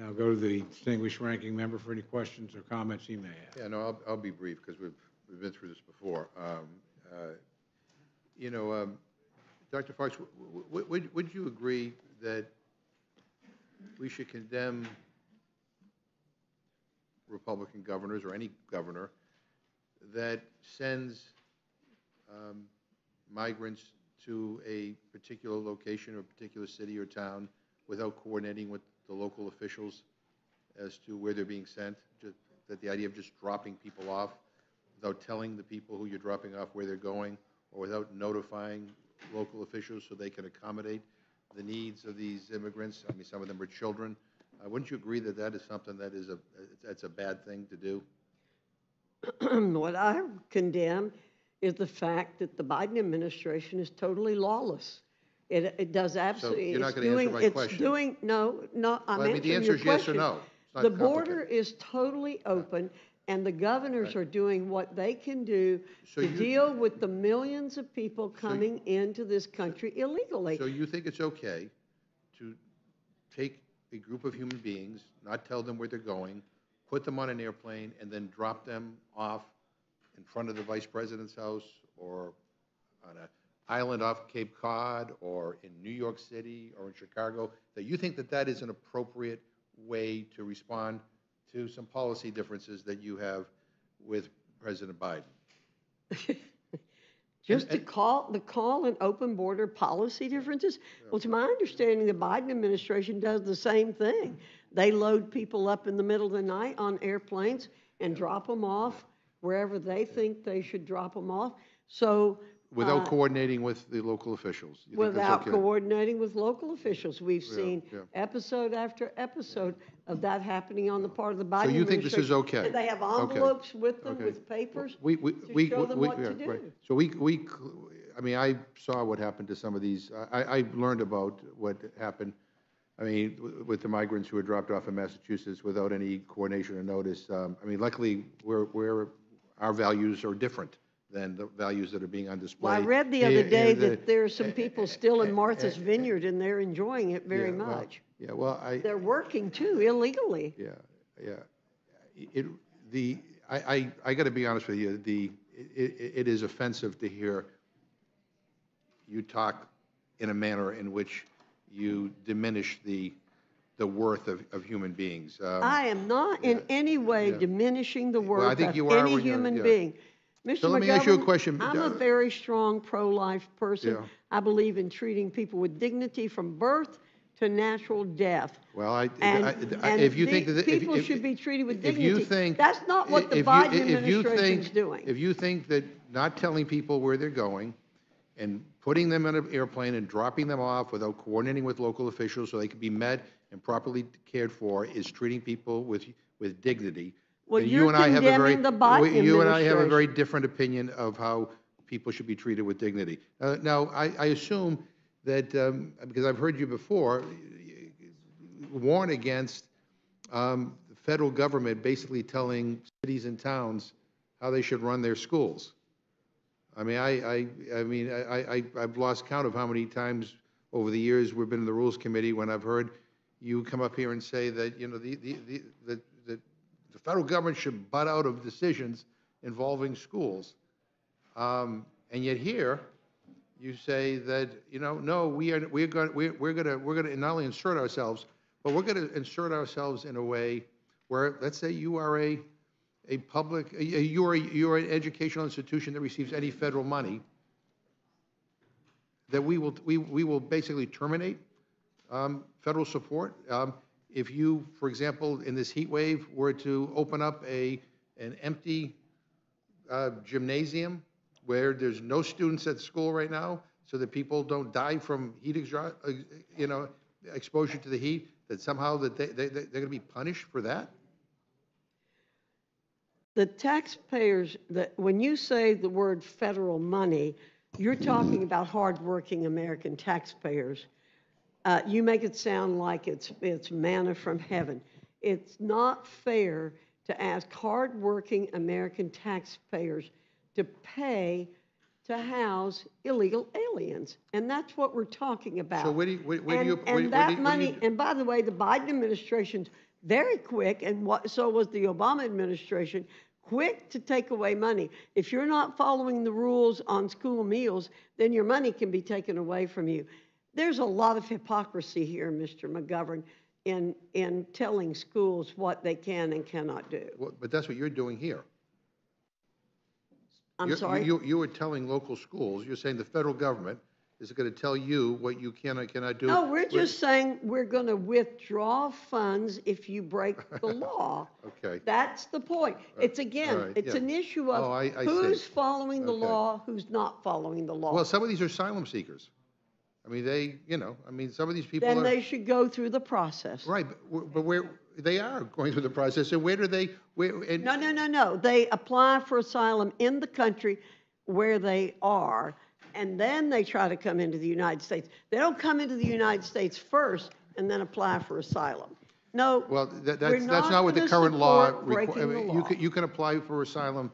I'll go to the distinguished ranking member for any questions or comments he may have. Yeah, no, I'll be brief because we've been through this before. You know, Dr. Fox, would you agree that we should condemn Republican governors or any governor that sends migrants to a particular location or a particular city or town without coordinating with the local officials as to where they're being sent? Just that the idea of just dropping people off without telling the people who you're dropping off where they're going, or without notifying local officials so they can accommodate the needs of these immigrants. I mean, some of them are children. Wouldn't you agree that that is something that is that's a bad thing to do? What I condemn is the fact that the Biden administration is totally lawless. It does absolutely. So you're not going to answer my question. I'm I mean, the answer is yes or no. It's not the border is totally open, and the governors Right. are doing what they can do to deal with the millions of people coming into this country illegally. So you think it's okay to take a group of human beings, not tell them where they're going, put them on an airplane, and then drop them off in front of the vice president's house, or on an island off Cape Cod, or in New York City, or in Chicago, that you think that that is an appropriate way to respond to some policy differences that you have with President Biden? Just to call an open border policy differences? Well, to my understanding, the Biden administration does the same thing. They load people up in the middle of the night on airplanes and drop them off wherever they think they should drop them off. So without coordinating with the local officials? You think that's without okay? coordinating with local officials. We've seen episode after episode of that happening on the part of the Biden administration. So you think this is okay? And they have envelopes with them, with papers to show them what to do. Right. So I mean, I saw what happened to some of these. I learned about what happened, I mean, with the migrants who were dropped off in Massachusetts without any coordination or notice. I mean, luckily, our values are different than the values that are being on display. Well, I read the other day that there are some people still in Martha's Vineyard, and they're enjoying it very much. They're working too illegally. I got to be honest with you. It is offensive to hear you talk in a manner in which you diminish the worth of human beings. I am not in any way diminishing the worth of any human being. Mr. So let me ask you a McGovern, question. I'm a very strong pro-life person. Yeah. I believe in treating people with dignity from birth to natural death. Well, and if you think that people should be treated with dignity, if you think that's not what the Biden administration is doing. If you think that not telling people where they're going and putting them on an airplane and dropping them off without coordinating with local officials so they can be met and properly cared for is treating people with dignity, well, then you're you and I have a very Biden different opinion of how people should be treated with dignity. Now, I assume that, because I've heard you before, warn against the federal government basically telling cities and towns how they should run their schools. I mean, I've lost count of how many times over the years we've been in the Rules Committee when I've heard you come up here and say that, you know, the federal government should butt out of decisions involving schools. And yet here, you say that, you know, no, we're going to not only insert ourselves, but we're going to insert ourselves in a way where, let's say you are a public, you're an educational institution that receives any federal money, that we will basically terminate federal support. If you, for example, in this heat wave, were to open up an empty gymnasium where there's no students at school right now, so that people don't die from heat exposure to the heat, that somehow that they're going to be punished for that? The taxpayers, when you say the word federal money, you're talking about hardworking American taxpayers. You make it sound like it's manna from heaven. It's not fair to ask hardworking American taxpayers to pay to house illegal aliens, and that's what we're talking about. So where do you, And that money, and by the way, the Biden administration's very quick, and so was the Obama administration, quick to take away money. If you're not following the rules on school meals, then your money can be taken away from you. There's a lot of hypocrisy here, Mr. McGovern, in telling schools what they can and cannot do. Well, but that's what you're doing here. I'm sorry? You were telling local schools, you're saying the federal government is going to tell you what you can and cannot do. No, we're just saying we're going to withdraw funds if you break the law. Okay. That's the point. It's again, right, it's yeah. an issue of I who's see. following the Okay. law, who's not following the law. Well, some of these are asylum seekers. I mean, some of these people Then are. they should go through the process. Right, but where, they are going through the process, and where do they, and. No. They apply for asylum in the country where they are, and then they try to come into the United States. They don't come into the United States first and then apply for asylum. No, Well, we're that's not what the gonna current law support breaking the requires. law. You can apply for asylum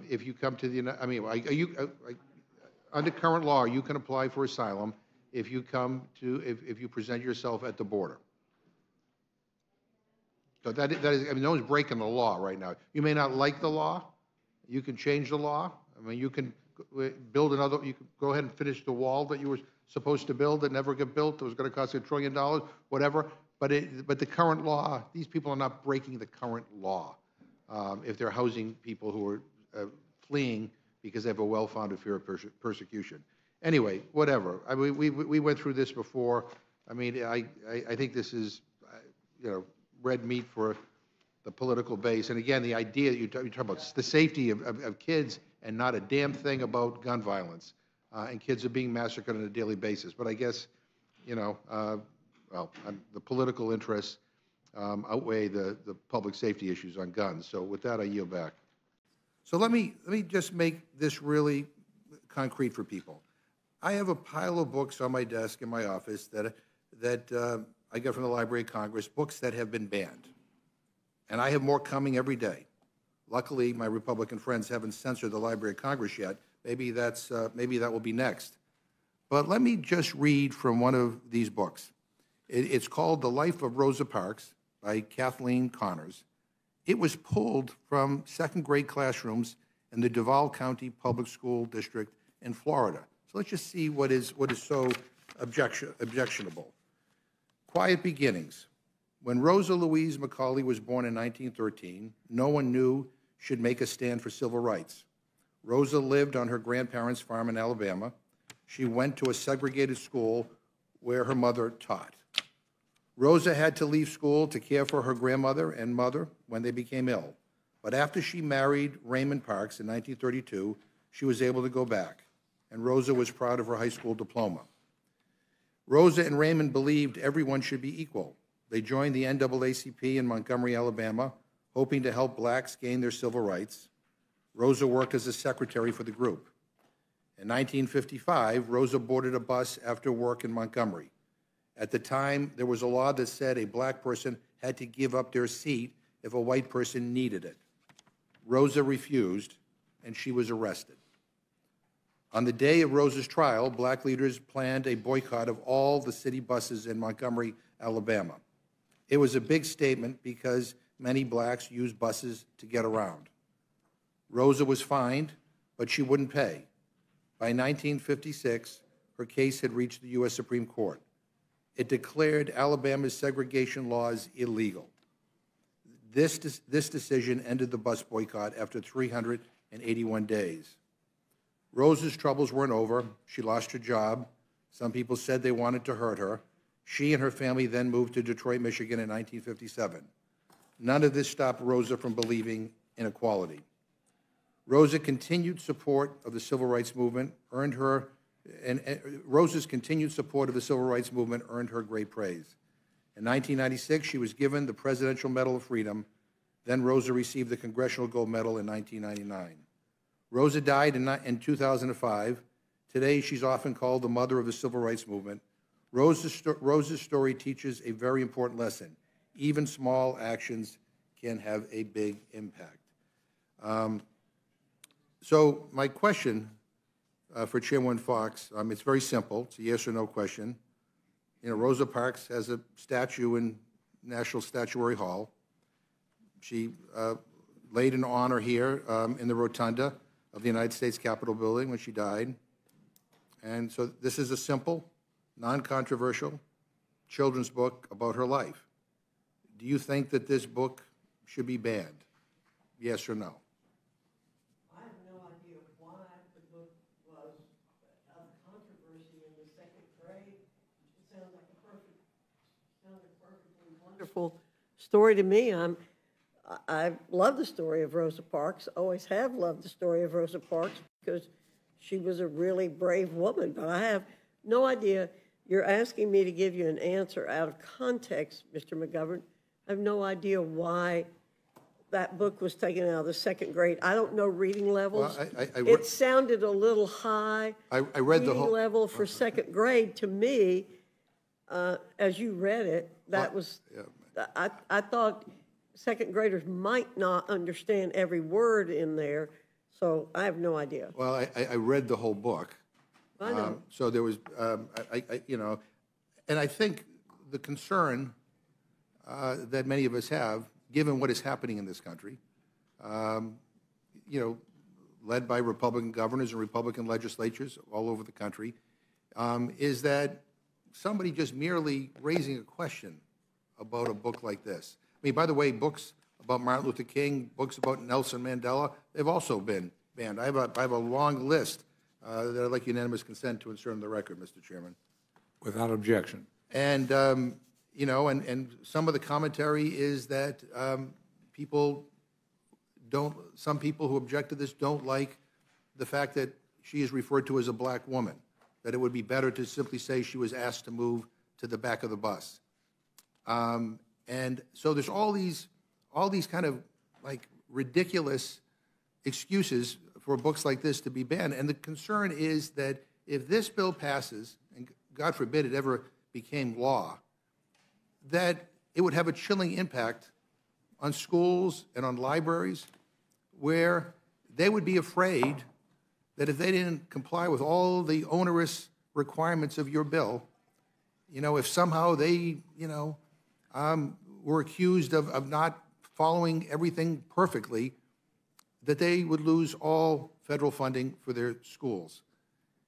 if you come to the United, under current law, you can apply for asylum if you if you present yourself at the border. So that is, I mean, no one's breaking the law right now. You may not like the law, you can change the law. I mean, you can build another, you can go ahead and finish the wall that you were supposed to build that never got built, that was going to cost $1 trillion, whatever. But the current law, these people are not breaking the current law if they're housing people who are fleeing because they have a well-founded fear of persecution. Anyway, whatever. I mean, we went through this before. I mean, I think this is, red meat for the political base. And again, the idea that you talk about the safety of kids and not a damn thing about gun violence. And kids are being massacred on a daily basis. But I guess, the political interests outweigh the public safety issues on guns. So with that, I yield back. So let me just make this really concrete for people. I have a pile of books on my desk in my office that I get from the Library of Congress, books that have been banned. And I have more coming every day. Luckily, my Republican friends haven't censored the Library of Congress yet. Maybe that will be next. But let me just read from one of these books. It's called The Life of Rosa Parks by Kathleen Connors. It was pulled from second-grade classrooms in the Duval County Public School District in Florida. So let's just see what is so objectionable. Quiet beginnings. When Rosa Louise McCauley was born in 1913, no one knew she'd make a stand for civil rights. Rosa lived on her grandparents' farm in Alabama. She went to a segregated school where her mother taught. Rosa had to leave school to care for her grandmother and mother when they became ill. But after she married Raymond Parks in 1932, she was able to go back, and Rosa was proud of her high school diploma. Rosa and Raymond believed everyone should be equal. They joined the NAACP in Montgomery, Alabama, hoping to help blacks gain their civil rights. Rosa worked as a secretary for the group. In 1955, Rosa boarded a bus after work in Montgomery. At the time, there was a law that said a black person had to give up their seat if a white person needed it. Rosa refused, and she was arrested. On the day of Rosa's trial, black leaders planned a boycott of all the city buses in Montgomery, Alabama. It was a big statement because many blacks use buses to get around. Rosa was fined, but she wouldn't pay. By 1956, her case had reached the U.S. Supreme Court. It declared Alabama's segregation laws illegal. This decision ended the bus boycott after 381 days. Rosa's troubles weren't over. She lost her job. Some people said they wanted to hurt her. She and her family then moved to Detroit, Michigan in 1957. None of this stopped Rosa from believing in equality. Rosa's continued support of the civil rights movement earned her great praise. In 1996, she was given the Presidential Medal of Freedom. Then Rosa received the Congressional Gold Medal in 1999. Rosa died in 2005. Today, she's often called the mother of the civil rights movement. Rosa's story teaches a very important lesson. Even small actions can have a big impact. So my question for Chairwoman Foxx. It's very simple. It's a yes or no question. You know, Rosa Parks has a statue in National Statuary Hall. She laid in honor here in the rotunda of the United States Capitol building when she died. And so this is a simple, non-controversial children's book about her life. Do you think that this book should be banned? Yes or no? I have no idea why the book was of controversy in the second grade. It sounds like a perfectly wonderful story to me. I love the story of Rosa Parks, always have loved the story of Rosa Parks because she was a really brave woman, but I have no idea. You're asking me to give you an answer out of context, Mr. McGovern. I have no idea why that book was taken out of the second grade. I don't know reading levels. Well, it sounded a little high. I read the whole reading level for second grade to me. As you read it, that was. Yeah. I thought second graders might not understand every word in there, so I have no idea. Well, I read the whole book. I know. So there was, you know, and I think the concern that many of us have, given what is happening in this country, you know, led by Republican governors and Republican legislatures all over the country, is that somebody just merely raising a question about a book like this. I mean, by the way, books about Martin Luther King, books about Nelson Mandela, they've also been banned. I have a long list that I'd like unanimous consent to insert in the record, Mr. Chairman. Without objection. And, you know, and some of the commentary is that some people who object to this don't like the fact that she is referred to as a black woman, that it would be better to simply say she was asked to move to the back of the bus. And so there's all these kind of like ridiculous excuses for books like this to be banned. And the concern is that if this bill passes, and God forbid it ever became law, that it would have a chilling impact on schools and on libraries where they would be afraid that if they didn't comply with all the onerous requirements of your bill, you know, if somehow they, you know, were accused of not following everything perfectly, that they would lose all federal funding for their schools.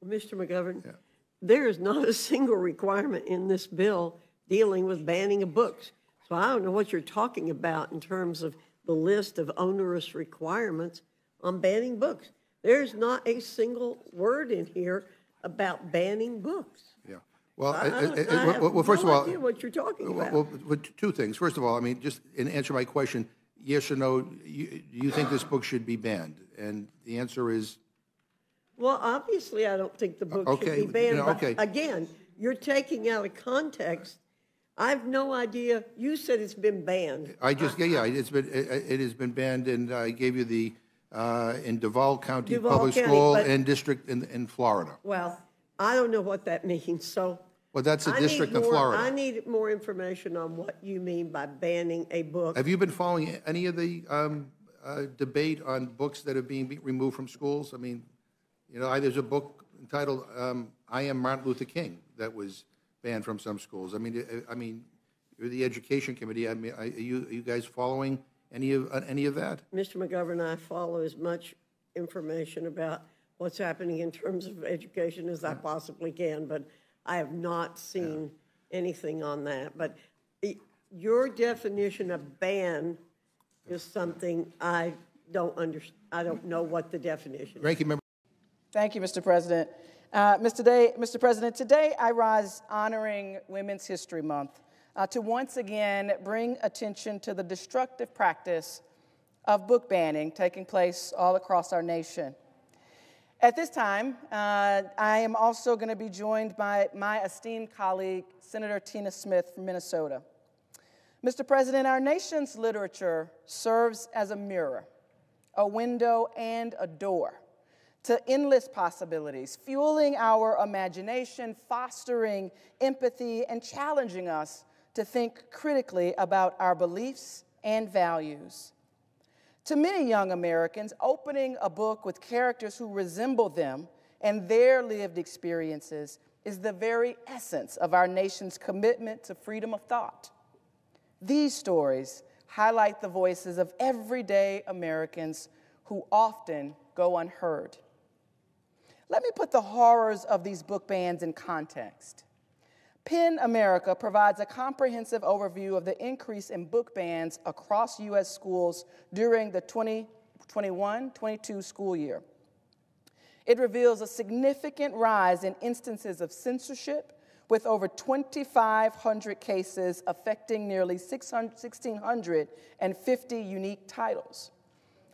Mr. McGovern, there is not a single requirement in this bill dealing with banning of books. So I don't know what you're talking about in terms of the list of onerous requirements on banning books. There's not a single word in here about banning books. Yeah. Well, I well, first no of all, idea what you're talking about. Well, two things. First of all, I mean, just in answer to my question, yes or no, do you think this book should be banned? And the answer is? Well, obviously, I don't think the book should be banned. You know, okay. But again, you're taking out of context. I have no idea. You said it's been banned. I just, yeah, it has been banned, and I gave you the in Duval County Public School and district in Florida. Well, I don't know what that means. So. Well, that's a district in Florida. I need more information on what you mean by banning a book. Have you been following any of the debate on books that are being removed from schools? I mean, you know, there's a book entitled "I Am Martin Luther King" that was banned from some schools. I mean, you're the Education Committee. I mean, are you guys following any of that? Mr. McGovern, I follow as much information about what's happening in terms of education as I possibly can, but I have not seen anything on that. But your definition of ban is something I don't understand. I don't know what the definition is. Ranking member. Thank you, Mr. President. Mr. President, today I rise honoring Women's History Month to once again bring attention to the destructive practice of book banning taking place all across our nation. At this time, I am also going to be joined by my esteemed colleague, Senator Tina Smith from Minnesota. Mr. President, our nation's literature serves as a mirror, a window, and a door to endless possibilities, fueling our imagination, fostering empathy, and challenging us to think critically about our beliefs and values. To many young Americans, opening a book with characters who resemble them and their lived experiences is the very essence of our nation's commitment to freedom of thought. These stories highlight the voices of everyday Americans who often go unheard. Let me put the horrors of these book bans in context. PEN America provides a comprehensive overview of the increase in book bans across U.S. schools during the 2021-22 school year. It reveals a significant rise in instances of censorship, with over 2,500 cases affecting nearly 1,650 unique titles.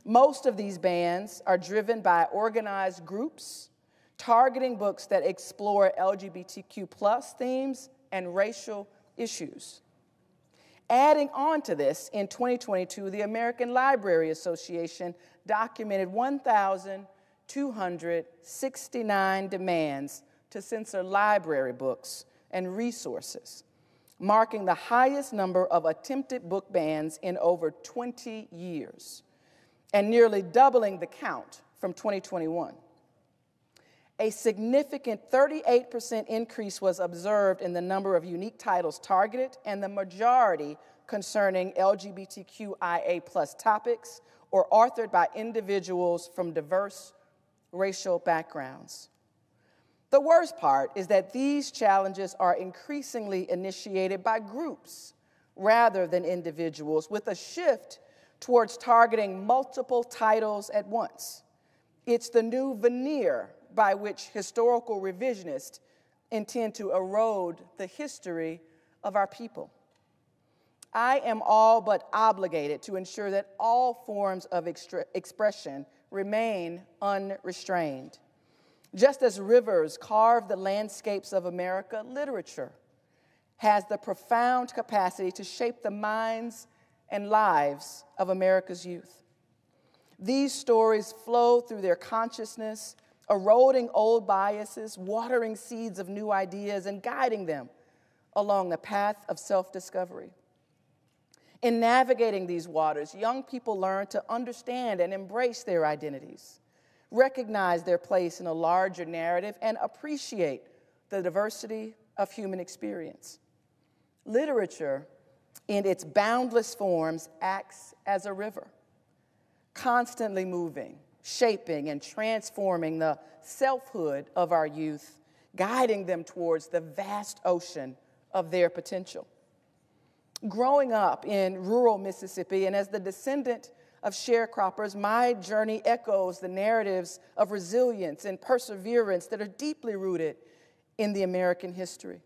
Most of these bans are driven by organized groups targeting books that explore LGBTQ+ themes and racial issues. Adding on to this, in 2022, the American Library Association documented 1,269 demands to censor library books and resources, marking the highest number of attempted book bans in over 20 years, and nearly doubling the count from 2021. A significant 38% increase was observed in the number of unique titles targeted, and the majority concerning LGBTQIA+ topics or authored by individuals from diverse racial backgrounds. The worst part is that these challenges are increasingly initiated by groups rather than individuals, with a shift towards targeting multiple titles at once. It's the new veneer by which historical revisionists intend to erode the history of our people. I am all but obligated to ensure that all forms of expression remain unrestrained. Just as rivers carve the landscapes of America, literature has the profound capacity to shape the minds and lives of America's youth. These stories flow through their consciousness, eroding old biases, watering seeds of new ideas, and guiding them along the path of self-discovery. In navigating these waters, young people learn to understand and embrace their identities, recognize their place in a larger narrative, and appreciate the diversity of human experience. Literature, in its boundless forms, acts as a river, constantly moving, shaping, and transforming the selfhood of our youth, guiding them towards the vast ocean of their potential. Growing up in rural Mississippi, and as the descendant of sharecroppers, my journey echoes the narratives of resilience and perseverance that are deeply rooted in the American history.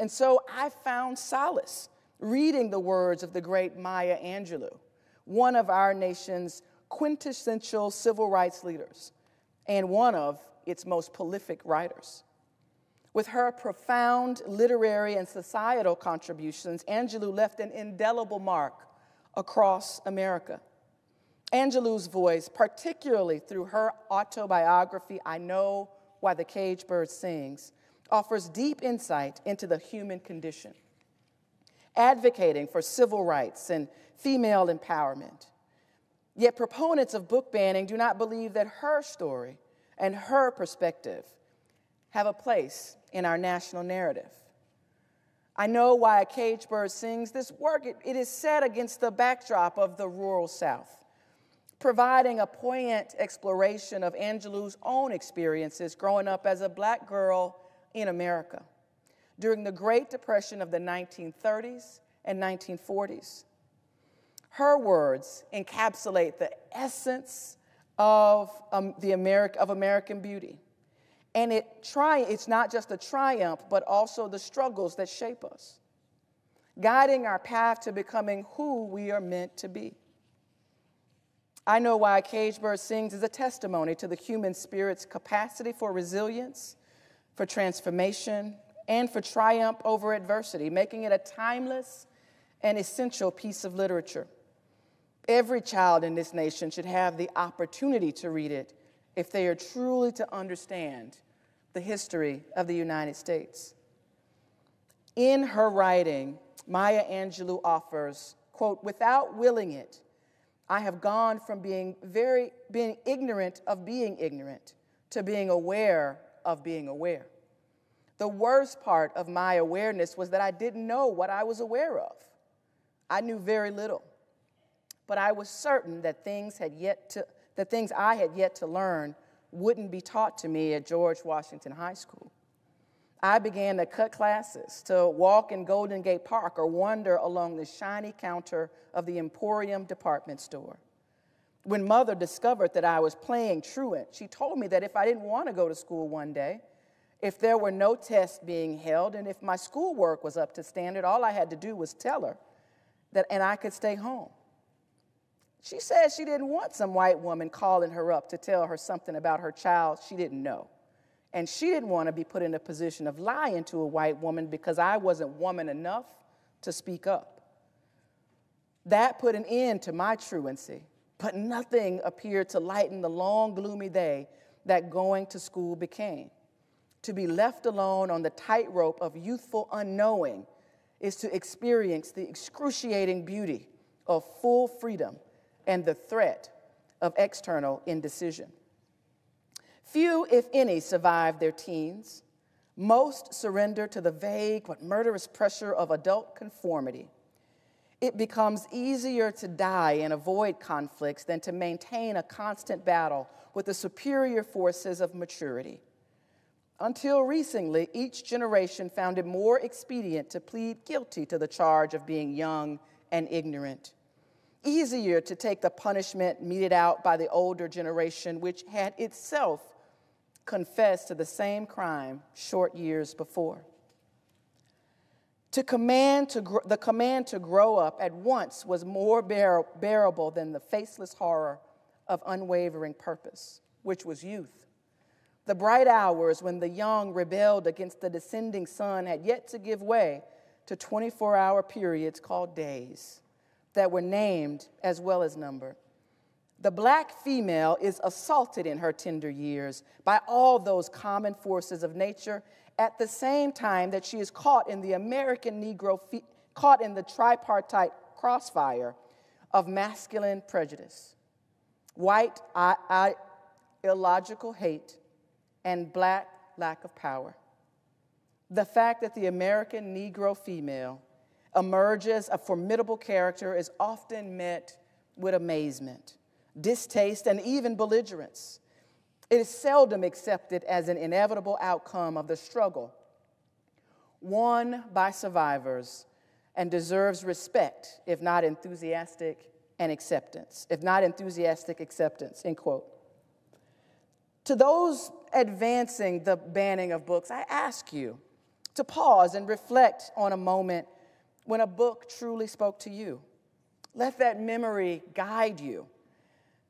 And so I found solace reading the words of the great Maya Angelou, one of our nation's quintessential civil rights leaders and one of its most prolific writers. With her profound literary and societal contributions, Angelou left an indelible mark across America. Angelou's voice, particularly through her autobiography, I Know Why the Caged Bird Sings, offers deep insight into the human condition, advocating for civil rights and female empowerment. Yet proponents of book banning do not believe that her story and her perspective have a place in our national narrative. I Know Why a Caged Bird Sings. This work, it is set against the backdrop of the rural South, providing a poignant exploration of Angelou's own experiences growing up as a Black girl in America during the Great Depression of the 1930s and 1940s. Her words encapsulate the essence of American beauty. And it's not just a triumph, but also the struggles that shape us, guiding our path to becoming who we are meant to be. I Know Why a Caged Bird Sings is a testimony to the human spirit's capacity for resilience, for transformation, and for triumph over adversity, making it a timeless and essential piece of literature. Every child in this nation should have the opportunity to read it if they are truly to understand the history of the United States. In her writing, Maya Angelou offers, quote, "Without willing it, I have gone from being ignorant of being ignorant to being aware of being aware. The worst part of my awareness was that I didn't know what I was aware of. I knew very little, but I was certain that things I had yet to learn wouldn't be taught to me at George Washington High School. I began to cut classes, to walk in Golden Gate Park or wander along the shiny counter of the Emporium department store. When Mother discovered that I was playing truant, she told me that if I didn't want to go to school one day, if there were no tests being held, and if my schoolwork was up to standard, all I had to do was tell her and I could stay home. She said she didn't want some white woman calling her up to tell her something about her child she didn't know. And she didn't want to be put in a position of lying to a white woman because I wasn't woman enough to speak up. That put an end to my truancy, but nothing appeared to lighten the long, gloomy day that going to school became. To be left alone on the tightrope of youthful unknowing is to experience the excruciating beauty of full freedom and the threat of external indecision. Few, if any, survive their teens. Most surrender to the vague but murderous pressure of adult conformity. It becomes easier to die and avoid conflicts than to maintain a constant battle with the superior forces of maturity. Until recently, each generation found it more expedient to plead guilty to the charge of being young and ignorant. Easier to take the punishment meted out by the older generation, which had itself confessed to the same crime short years before. The command to grow up at once was more bearable than the faceless horror of unwavering purpose, which was youth. The bright hours when the young rebelled against the descending sun had yet to give way to 24-hour periods called days that were named as well as numbered. The black female is assaulted in her tender years by all those common forces of nature at the same time that she is caught in the American Negro, caught in the tripartite crossfire of masculine prejudice, white illogical hate, and black lack of power. The fact that the American Negro female emerges a formidable character is often met with amazement, distaste, and even belligerence. It is seldom accepted as an inevitable outcome of the struggle won by survivors and deserves respect, if not enthusiastic acceptance, end quote. To those advancing the banning of books, I ask you to pause and reflect on a moment when a book truly spoke to you. Let that memory guide you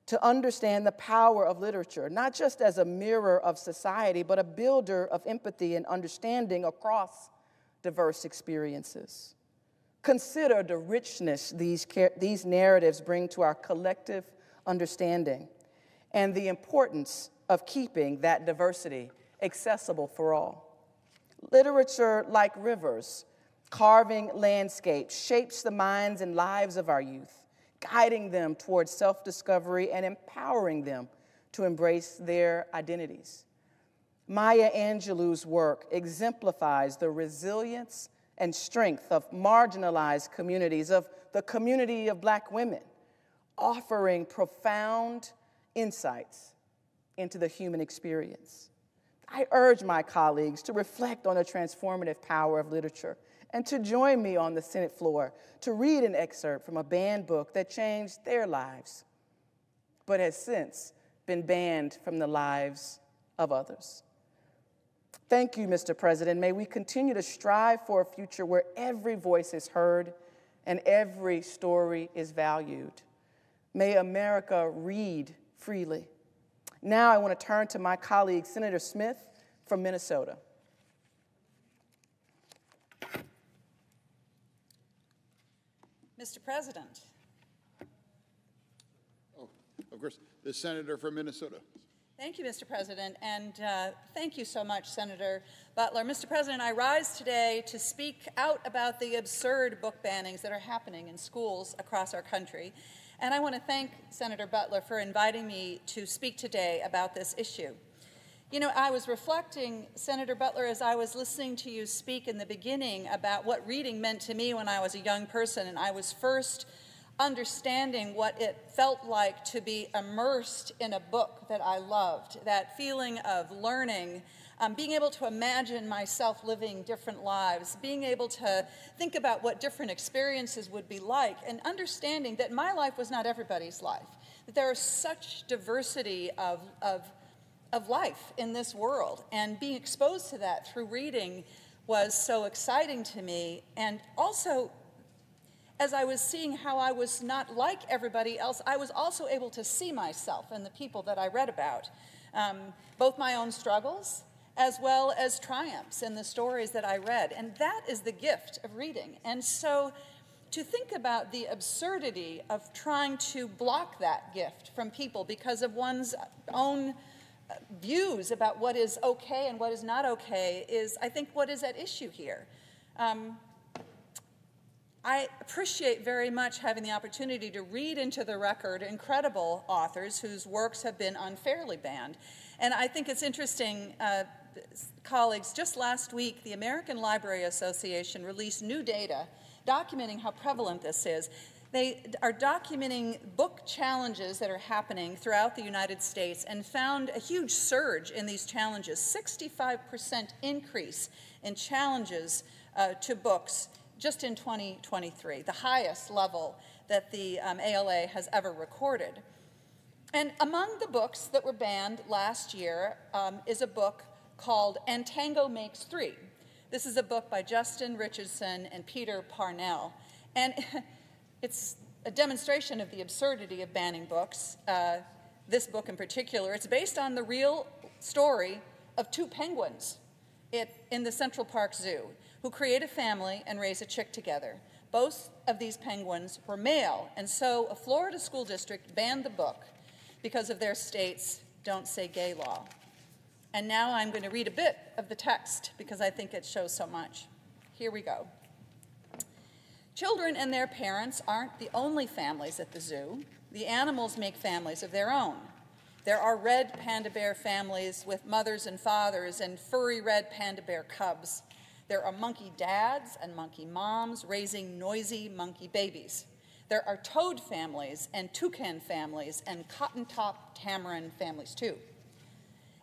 to understand the power of literature, not just as a mirror of society, but a builder of empathy and understanding across diverse experiences. Consider the richness these narratives bring to our collective understanding and the importance of keeping that diversity accessible for all. Literature, like rivers, carving landscapes, shapes the minds and lives of our youth, guiding them towards self-discovery and empowering them to embrace their identities. Maya Angelou's work exemplifies the resilience and strength of marginalized communities, of the community of Black women, offering profound insights into the human experience. I urge my colleagues to reflect on the transformative power of literature and to join me on the Senate floor to read an excerpt from a banned book that changed their lives, but has since been banned from the lives of others. Thank you, Mr. President. May we continue to strive for a future where every voice is heard and every story is valued. May America read freely. Now I want to turn to my colleague, Senator Smith from Minnesota. Mr. President. Oh, of course, the senator from Minnesota. Thank you, Mr. President, and thank you so much, Senator Butler. Mr. President, I rise today to speak out about the absurd book bannings that are happening in schools across our country, and I want to thank Senator Butler for inviting me to speak today about this issue. You know, I was reflecting, Senator Butler, as I was listening to you speak in the beginning about what reading meant to me when I was a young person, and I was first understanding what it felt like to be immersed in a book that I loved, that feeling of learning, being able to imagine myself living different lives, being able to think about what different experiences would be like, and understanding that my life was not everybody's life, that there is such diversity of life in this world, and being exposed to that through reading was so exciting to me. And also, as I was seeing how I was not like everybody else, I was also able to see myself and the people that I read about, both my own struggles as well as triumphs in the stories that I read. And that is the gift of reading. And so to think about the absurdity of trying to block that gift from people because of one's own views about what is okay and what is not okay is, I think, what is at issue here. I appreciate very much having the opportunity to read into the record incredible authors whose works have been unfairly banned. And I think it's interesting, colleagues, just last week, the American Library Association released new data documenting how prevalent this is. They are documenting book challenges that are happening throughout the United States and found a huge surge in these challenges, 65% increase in challenges to books just in 2023, the highest level that the ALA has ever recorded. And among the books that were banned last year is a book called And Tango Makes Three. This is a book by Justin Richardson and Peter Parnell. And it's a demonstration of the absurdity of banning books, this book in particular. It's based on the real story of two penguins in the Central Park Zoo who create a family and raise a chick together. Both of these penguins were male, and so a Florida school district banned the book because of their state's Don't Say Gay law. And now I'm going to read a bit of the text because I think it shows so much. Here we go. Children and their parents aren't the only families at the zoo. The animals make families of their own. There are red panda bear families with mothers and fathers and furry red panda bear cubs. There are monkey dads and monkey moms raising noisy monkey babies. There are toad families and toucan families and cotton-top tamarin families too.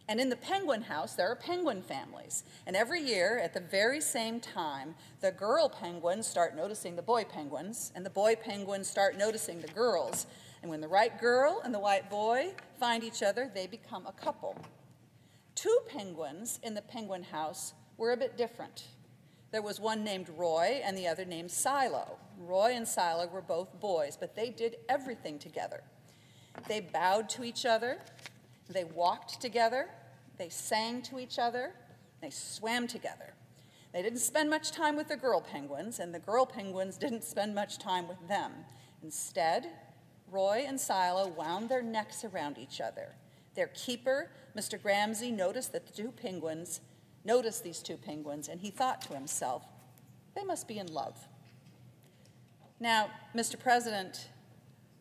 And in the penguin house, there are penguin families. And every year, at the very same time, the girl penguins start noticing the boy penguins, and the boy penguins start noticing the girls. And when the right girl and the white boy find each other, they become a couple. Two penguins in the penguin house were a bit different. There was one named Roy and the other named Silo. Roy and Silo were both boys, but they did everything together. They bowed to each other. They walked together, they sang to each other, they swam together. They didn't spend much time with the girl penguins, and the girl penguins didn't spend much time with them. Instead, Roy and Silo wound their necks around each other. Their keeper, Mr. Gramsci, noticed these two penguins, and he thought to himself, they must be in love. Now, Mr. President,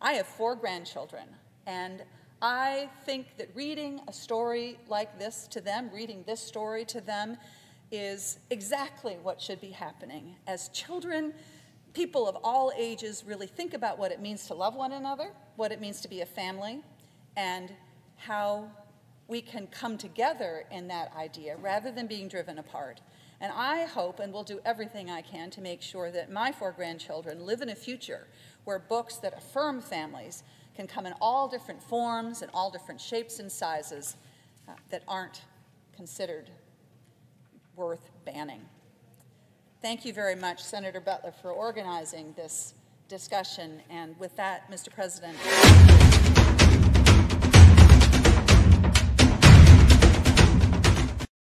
I have 4 grandchildren, and I think that reading a story like this to them, reading this story to them, is exactly what should be happening. As children, people of all ages really think about what it means to love one another, what it means to be a family, and how we can come together in that idea rather than being driven apart. And I hope and will do everything I can to make sure that my 4 grandchildren live in a future where books that affirm families can come in all different forms and all different shapes and sizes that aren't considered worth banning. Thank you very much, Senator Butler, for organizing this discussion. And with that, Mr. President.